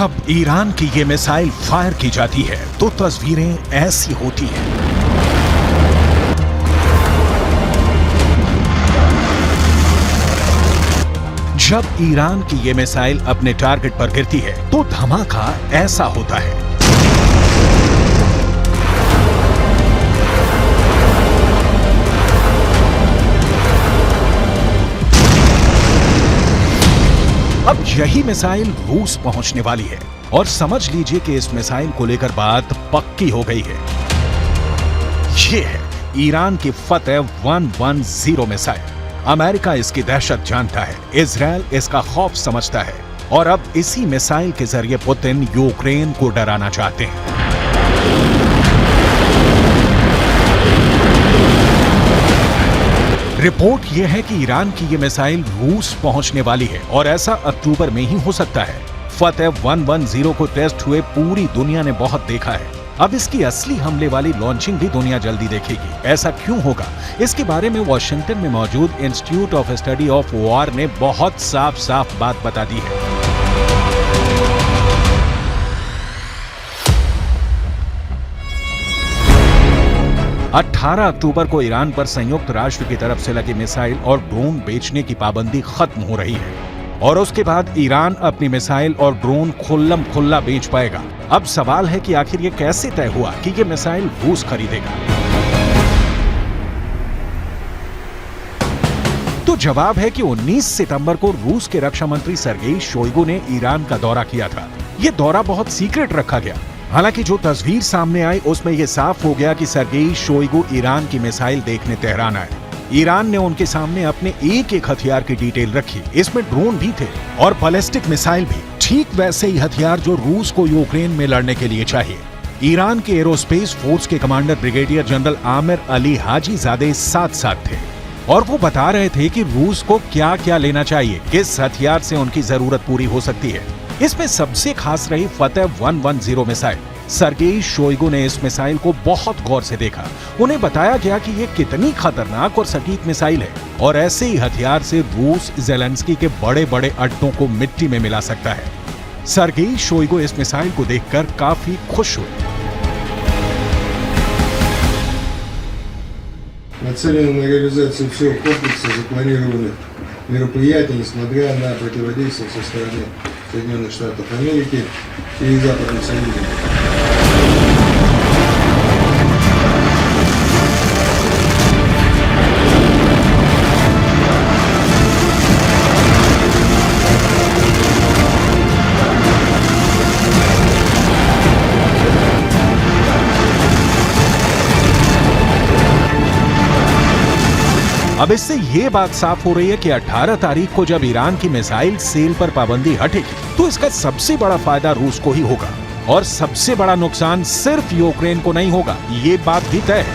जब ईरान की ये मिसाइल फायर की जाती है तो तस्वीरें ऐसी होती हैं। जब ईरान की ये मिसाइल अपने टारगेट पर गिरती है तो धमाका ऐसा होता है। अब यही मिसाइल रूस पहुंचने वाली है और समझ लीजिए कि इस मिसाइल को लेकर बात पक्की हो गई है। ये है ईरान की फतेह 110 मिसाइल। अमेरिका इसकी दहशत जानता है, इजराइल इसका खौफ समझता है और अब इसी मिसाइल के जरिए पुतिन यूक्रेन को डराना चाहते हैं। रिपोर्ट यह है कि ईरान की ये मिसाइल रूस पहुंचने वाली है और ऐसा अक्टूबर में ही हो सकता है। फतेह 110 को टेस्ट हुए पूरी दुनिया ने बहुत देखा है। अब इसकी असली हमले वाली लॉन्चिंग भी दुनिया जल्दी देखेगी। ऐसा क्यों होगा, इसके बारे में वॉशिंगटन में मौजूद institute of study of war ने बहुत साफ साफ बात बता दी है। अठारह अक्टूबर को ईरान पर संयुक्त राष्ट्र की तरफ से लगी मिसाइल और ड्रोन बेचने की पाबंदी खत्म हो रही है और उसके बाद ईरान अपनी मिसाइल और ड्रोन खुल्लम खुल्ला बेच पाएगा। अब सवाल है कि आखिर ये कैसे तय हुआ कि ये मिसाइल रूस खरीदेगा? तो जवाब है कि 19 सितंबर को रूस के रक्षा मंत्री सर्गेई शोइगु ने ईरान का दौरा किया था। ये दौरा बहुत सीक्रेट रखा गया। हालांकि जो तस्वीर सामने आई उसमें यह साफ हो गया कि सर्गेई शोइगु ईरान की मिसाइल देखने तेहरान आए। ईरान ने उनके सामने अपने एक एक हथियार की डिटेल रखी। इसमें ड्रोन भी थे और बैलिस्टिक मिसाइल भी, ठीक वैसे ही हथियार जो रूस को यूक्रेन में लड़ने के लिए चाहिए। ईरान के एरोस्पेस फोर्स के commander brigadier general Amir Ali Hajizadeh साथ साथ थे और वो बता रहे थे कि रूस को क्या क्या लेना चाहिए, किस हथियार से उनकी जरूरत पूरी हो सकती है। इसमें सबसे खास रही फतेह 110 मिसाइल। सर्गेई शोइगु ने इस मिसाइल को बहुत गौर से देखा। उन्हें बताया गया कि ये कितनी खतरनाक और सटीक मिसाइल है और ऐसे ही हथियार से रूस ज़ेलेंस्की के बड़े बड़े अड्डों को मिट्टी में मिला सकता है। सर्गेई शोइगु इस मिसाइल को देखकर काफी खुश हुए। Нацелены на реализацию всего комплекса запланированных мероприятий, несмотря на противодействие со стороны Соединенных Штатов Америки и западных союзников. अब इससे ये बात साफ हो रही है कि 18 तारीख को जब ईरान की मिसाइल सेल पर पाबंदी हटेगी तो इसका सबसे बड़ा फायदा रूस को ही होगा और सबसे बड़ा नुकसान सिर्फ यूक्रेन को नहीं होगा, ये बात भी तय है।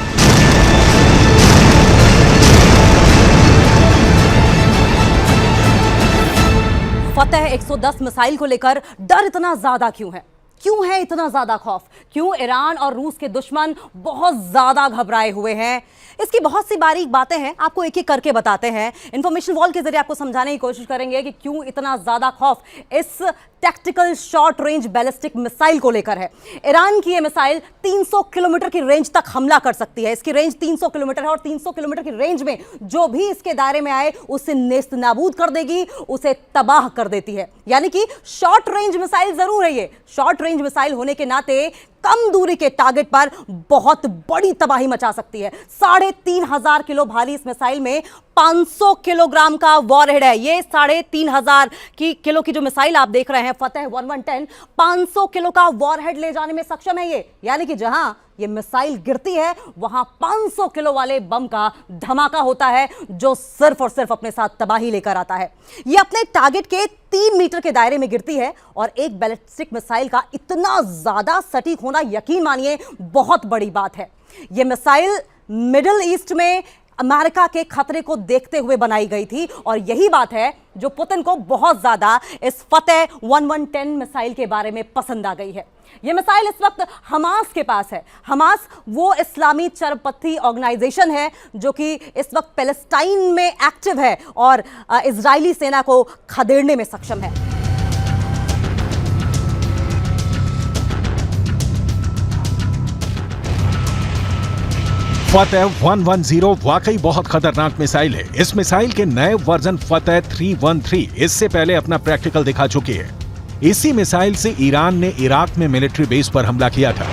फतेह 110 मिसाइल को लेकर डर इतना ज्यादा क्यों है? क्यों है इतना ज्यादा खौफ? क्यों ईरान और रूस के दुश्मन बहुत ज्यादा घबराए हुए हैं? इसकी बहुत सी बारीक बातें हैं, आपको एक एक करके बताते हैं। इंफॉर्मेशन वॉल के जरिए आपको समझाने की कोशिश करेंगे कि क्यों इतना ज्यादा खौफ इस tactical short range ballistic missile को लेकर है। ईरान की यह मिसाइल 300 किलोमीटर की रेंज तक हमला कर सकती है। इसकी रेंज 300 किलोमीटर है और 300 किलोमीटर की रेंज में जो भी इसके दायरे में आए उसे नेस्त नाबूद कर देगी, उसे तबाह कर देती है। यानी कि शॉर्ट रेंज मिसाइल जरूर है ये। शॉर्ट रेंज मिसाइल होने के नाते कम दूरी के टारगेट पर बहुत बड़ी तबाही मचा सकती है। 3500 किलो भारी इस मिसाइल में 500 किलोग्राम का वॉरहेड है। ये 3500 किलो की जो मिसाइल आप देख रहे हैं फतेह 110, 500 किलो का वॉरहेड ले जाने में सक्षम है ये। यानी कि जहां ये मिसाइल गिरती है वहां 500 किलो वाले बम का धमाका होता है जो सिर्फ और सिर्फ अपने साथ तबाही लेकर आता है। ये अपने टारगेट के 3 मीटर के दायरे में गिरती है और एक बैलिस्टिक मिसाइल का इतना ज्यादा सटीक होना यकीन मानिए बहुत बड़ी बात है। ये मिसाइल मिडिल ईस्ट में अमेरिका के खतरे को देखते हुए बनाई गई थी और यही बात है जो पुतिन को बहुत ज्यादा इस फतेह 110 मिसाइल के बारे में पसंद आ गई है। यह मिसाइल इस वक्त हमास के पास है। हमास वो इस्लामी चरपंथी ऑर्गेनाइजेशन है जो कि इस वक्त पैलेस्टाइन में एक्टिव है और इजरायली सेना को खदेड़ने में सक्षम है। फतेह 110 वाकई बहुत खतरनाक मिसाइल है। इस मिसाइल के नए वर्जन फतेह 313 इससे पहले अपना प्रैक्टिकल दिखा चुकी है। इसी मिसाइल से ईरान ने इराक में मिलिट्री बेस पर हमला किया था।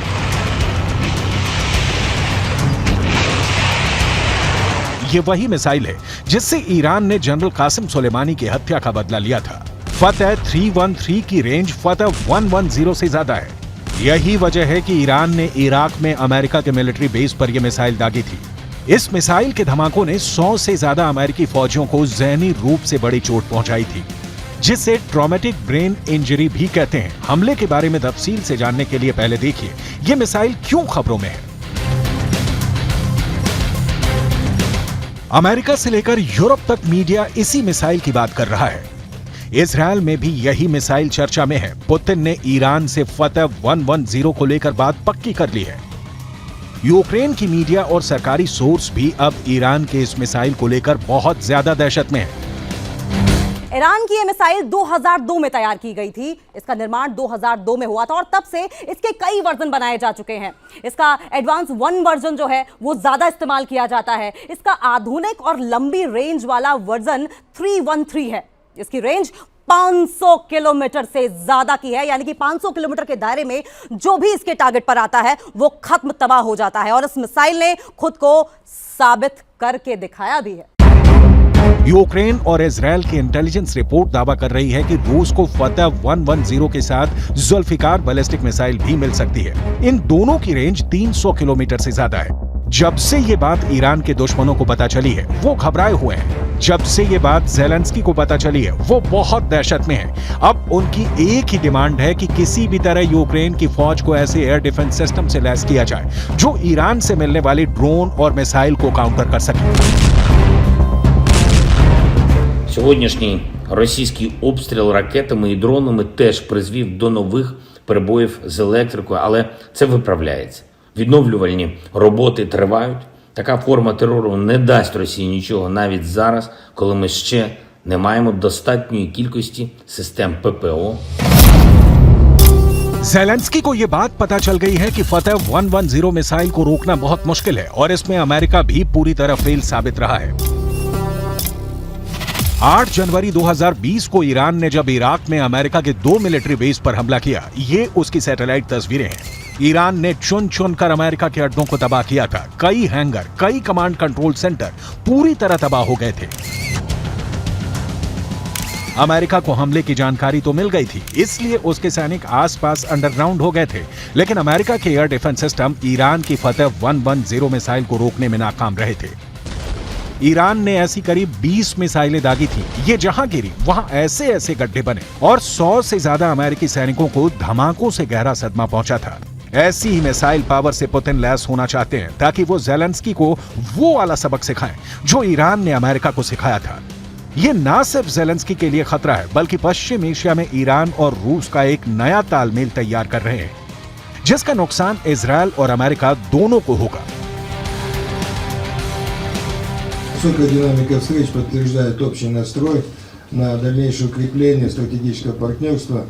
ये वही मिसाइल है जिससे ईरान ने जनरल कासिम सुलेमानी की हत्या का बदला लिया था। फतेह 313 की रेंज फतेह 110 से ज्यादा है। यही वजह है कि ईरान ने इराक में अमेरिका के मिलिट्री बेस पर यह मिसाइल दागी थी। इस मिसाइल के धमाकों ने 100 से ज्यादा अमेरिकी फौजियों को जहनी रूप से बड़ी चोट पहुंचाई थी, जिसे ट्रॉमेटिक ब्रेन इंजरी भी कहते हैं। हमले के बारे में तफसील से जानने के लिए पहले देखिए यह मिसाइल क्यों खबरों में है। अमेरिका से लेकर यूरोप तक मीडिया इसी मिसाइल की बात कर रहा है। इजरायल में भी यही मिसाइल चर्चा में है। पुतिन ने ईरान से फतेह 110 को लेकर बात पक्की कर ली है। यूक्रेन की मीडिया और सरकारी सोर्स भी अब ईरान के इस मिसाइल को लेकर बहुत ज्यादा दहशत में है। ईरान की यह मिसाइल 2002 में तैयार की गई थी। इसका निर्माण 2002 में हुआ था और तब से इसके कई वर्जन बनाए जा चुके हैं। इसका एडवांस 1 वर्जन जो है वो ज्यादा इस्तेमाल किया जाता है। इसका आधुनिक और लंबी रेंज वाला वर्जन 313 है। इसकी रेंज 500 किलोमीटर से ज्यादा की है, यानी कि 500 किलोमीटर के दायरे में जो भी इसके टारगेट पर आता है वो खत्म तबाह हो जाता है। और इस मिसाइल ने खुद को साबित करके दिखाया भी है। यूक्रेन और इजरायल की इंटेलिजेंस रिपोर्ट दावा कर रही है कि रूस को फतेह 110 के साथ जुल्फिकार बैलिस्टिक मिसाइल भी मिल सकती है। इन दोनों की रेंज 300 किलोमीटर से ज्यादा है। जब से ये बात ईरान के दुश्मनों को पता चली है वो घबराए हुए हैं। जब से ये बात ज़ेलेंस्की को पता चली है वो बहुत दहशत में है। अब उनकी एक ही डिमांड है कि किसी भी तरह यूक्रेन की फौज को ऐसे एयर डिफेंस सिस्टम से लैस किया जाए जो ईरान से मिलने वाली ड्रोन और मिसाइल को काउंटर कर सके। Сьогоднішній російський обстріл ракетами і дронами теж призвів до нових перебоїв з електрикою, але це виправляється. Відновлювальні роботи тривають. Така форма терору не дасть Росії нічого навіть зараз, коли ми ще не маємо достатньої кількості систем ППО. ज़ेलेंस्की को यह बात पता चल गई है कि फतेह 110 मिसाइल को रोकना बहुत मुश्किल है और इसमें अमेरिका भी पूरी तरह फेल साबित रहा है। 8 जनवरी 2020 को ईरान ने जब इराक में अमेरिका के 2 मिलिट्री बेस पर हमला किया, ये उसकी सैटेलाइट तस्वीरें हैं। ईरान ने चुन चुनकर अमेरिका के अड्डों को तबाह किया था। कई हैंगर, कई कमांड कंट्रोल सेंटर पूरी तरह तबाह हो गए थे। अमेरिका को हमले की जानकारी तो मिल गई थी, इसलिए उसके सैनिक आसपास अंडरग्राउंड हो गए थे। लेकिन अमेरिका के एयर डिफेंस सिस्टम ईरान की फतेह 110 मिसाइल को रोकने में नाकाम रहे थे। ईरान ने ऐसी करीब 20 मिसाइलें दागी थी। ये जहां गिरी वहां ऐसे ऐसे गड्ढे बने और 100 से ज्यादा अमेरिकी सैनिकों को धमाकों से गहरा सदमा पहुंचा था। ऐसी ही मिसाइल पावर से पुतिन लैस होना चाहते हैं ताकि वो ज़ेलेंस्की को वो वाला सबक सिखाएं जो ईरान ने अमेरिका को सिखाया था। ये ना सिर्फ ज़ेलेंस्की के लिए खतरा है बल्कि पश्चिम एशिया में ईरान और रूस का एक नया तालमेल तैयार कर रहे हैं, जिसका नुकसान इजरायल और अमेरिका दोनों को होगा। Высокая динамика встреч подтверждает общий настрой на дальнейшее укрепление стратегического партнерства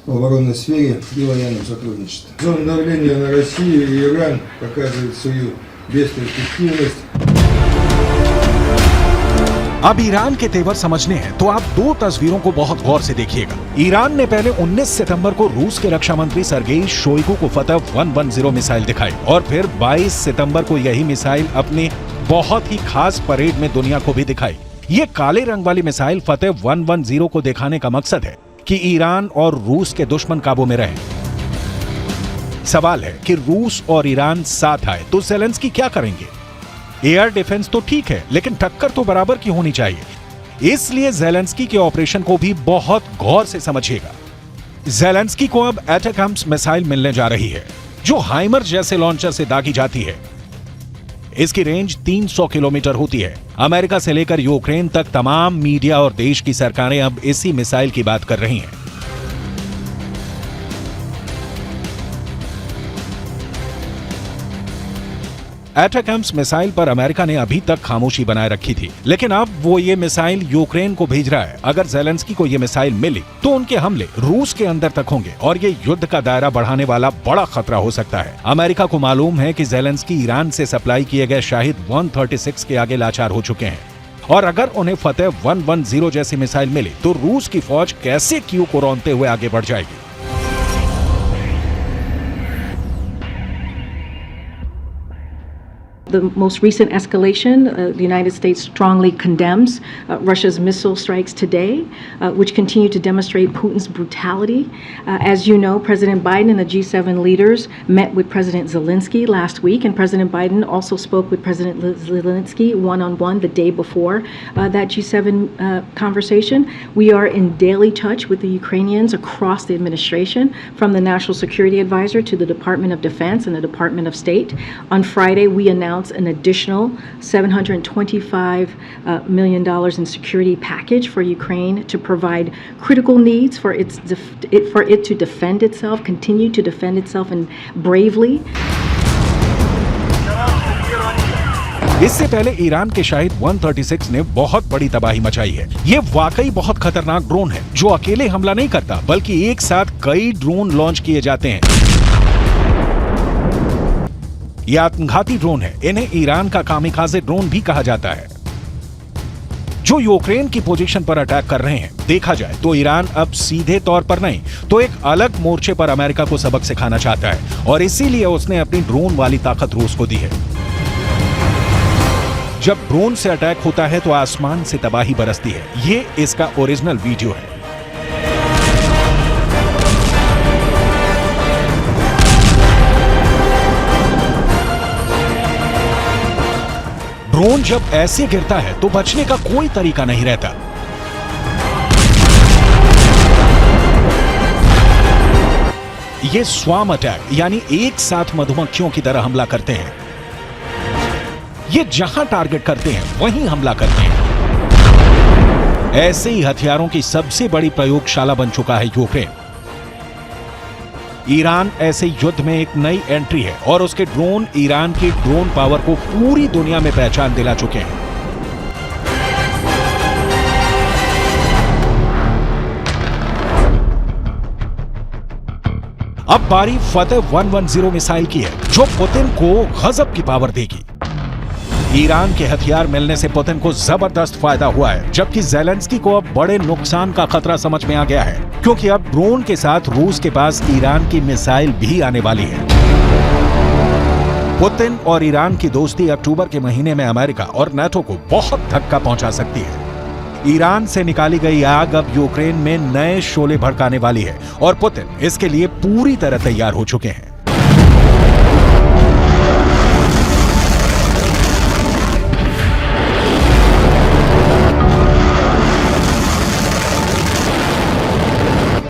в оборонной сфере и военном сотрудничестве. Зона давления на Россию и Иран показывает свою бесперспективность. अब ईरान के तेवर समझने हैं तो आप 2 तस्वीरों को बहुत गौर से देखिएगा। ईरान ने पहले 19 सितंबर को रूस के रक्षा मंत्री सर्गेई शोइगु को फतेह 110 मिसाइल दिखाई और फिर 22 सितंबर को यही मिसाइल अपने बहुत ही खास परेड में दुनिया को भी दिखाई। ये काले रंग वाली मिसाइल फतेह 110 को दिखाने का मकसद है कि ईरान और रूस के दुश्मन काबू में रहें। सवाल है कि रूस और ईरान साथ आए तो ज़ेलेंस्की क्या करेंगे? एयर डिफेंस तो ठीक है, लेकिन टक्कर तो बराबर की होनी चाहिए। इसलिए ज़ेलेंस्की के ऑपरेशन को भी बहुत गौर से समझिएगा। ज़ेलेंस्की को अब एटैकम्स मिसाइल मिलने जा रही है जो हाइमर जैसे लॉन्चर से दागी जाती है। इसकी रेंज 300 किलोमीटर होती है। अमेरिका से लेकर यूक्रेन तक तमाम मीडिया और देश की सरकारें अब इसी मिसाइल की बात कर रही हैं। एटैकम्स मिसाइल पर अमेरिका ने अभी तक खामोशी बनाए रखी थी, लेकिन अब वो ये मिसाइल यूक्रेन को भेज रहा है। अगर ज़ेलेंस्की को ये मिसाइल मिली तो उनके हमले रूस के अंदर तक होंगे और ये युद्ध का दायरा बढ़ाने वाला बड़ा खतरा हो सकता है। अमेरिका को मालूम है कि ज़ेलेंस्की ईरान से सप्लाई किए गए शाहिद 136 के आगे लाचार हो चुके हैं, और अगर उन्हें फतेह 110 जैसी मिसाइल मिली तो रूस की फौज कैसे कीव को रौंदते हुए आगे बढ़ जाएगी। The most recent escalation, the United States strongly condemns Russia's missile strikes today, which continue to demonstrate Putin's brutality. As you know, President Biden and the G7 leaders met with President Zelensky last week, and President Biden also spoke with President Zelensky one-on-one the day before that G7 conversation. We are in daily touch with the Ukrainians across the administration, from the National Security Advisor to the Department of Defense and the Department of State. On Friday, we announced an additional $725 million in security package for Ukraine to provide critical needs for it to defend itself, continue to defend itself and bravely. इससे पहले Iran के शाहिद 136 ने बहुत बड़ी तबाही मचाई है। ये वाकई बहुत खतरनाक ड्रोन है जो अकेले हमला नहीं करता, बल्कि एक साथ कई ड्रोन लॉन्च किए जाते हैं। ये आत्मघाती ड्रोन है। इन्हें ईरान का कामिकाज़े ड्रोन भी कहा जाता है, जो यूक्रेन की पोजीशन पर अटैक कर रहे हैं। देखा जाए तो ईरान अब सीधे तौर पर नहीं तो एक अलग मोर्चे पर अमेरिका को सबक सिखाना चाहता है, और इसीलिए उसने अपनी ड्रोन वाली ताकत रूस को दी है। जब ड्रोन से अटैक होता है तो आसमान से तबाही बरसती है। ये इसका ओरिजिनल वीडियो है। ड्रोन जब ऐसे गिरता है तो बचने का कोई तरीका नहीं रहता। ये स्वार्म अटैक यानी एक साथ मधुमक्खियों की तरह हमला करते हैं। ये जहां टारगेट करते हैं वहीं हमला करते हैं। ऐसे ही हथियारों की सबसे बड़ी प्रयोगशाला बन चुका है यूक्रेन। ईरान ऐसे युद्ध में एक नई एंट्री है, और उसके ड्रोन ईरान की ड्रोन पावर को पूरी दुनिया में पहचान दिला चुके हैं। अब बारी फतेह 110 मिसाइल की है, जो पुतिन को गजब की पावर देगी। ईरान के हथियार मिलने से पुतिन को जबरदस्त फायदा हुआ है, जबकि ज़ेलेंस्की को अब बड़े नुकसान का खतरा समझ में आ गया है, क्योंकि अब ड्रोन के साथ रूस के पास ईरान की मिसाइल भी आने वाली है। पुतिन और ईरान की दोस्ती अक्टूबर के महीने में अमेरिका और नाटो को बहुत धक्का पहुंचा सकती है। ईरान से निकाली गई आग अब यूक्रेन में नए शोले भड़काने वाली है, और पुतिन इसके लिए पूरी तरह तैयार हो चुके हैं।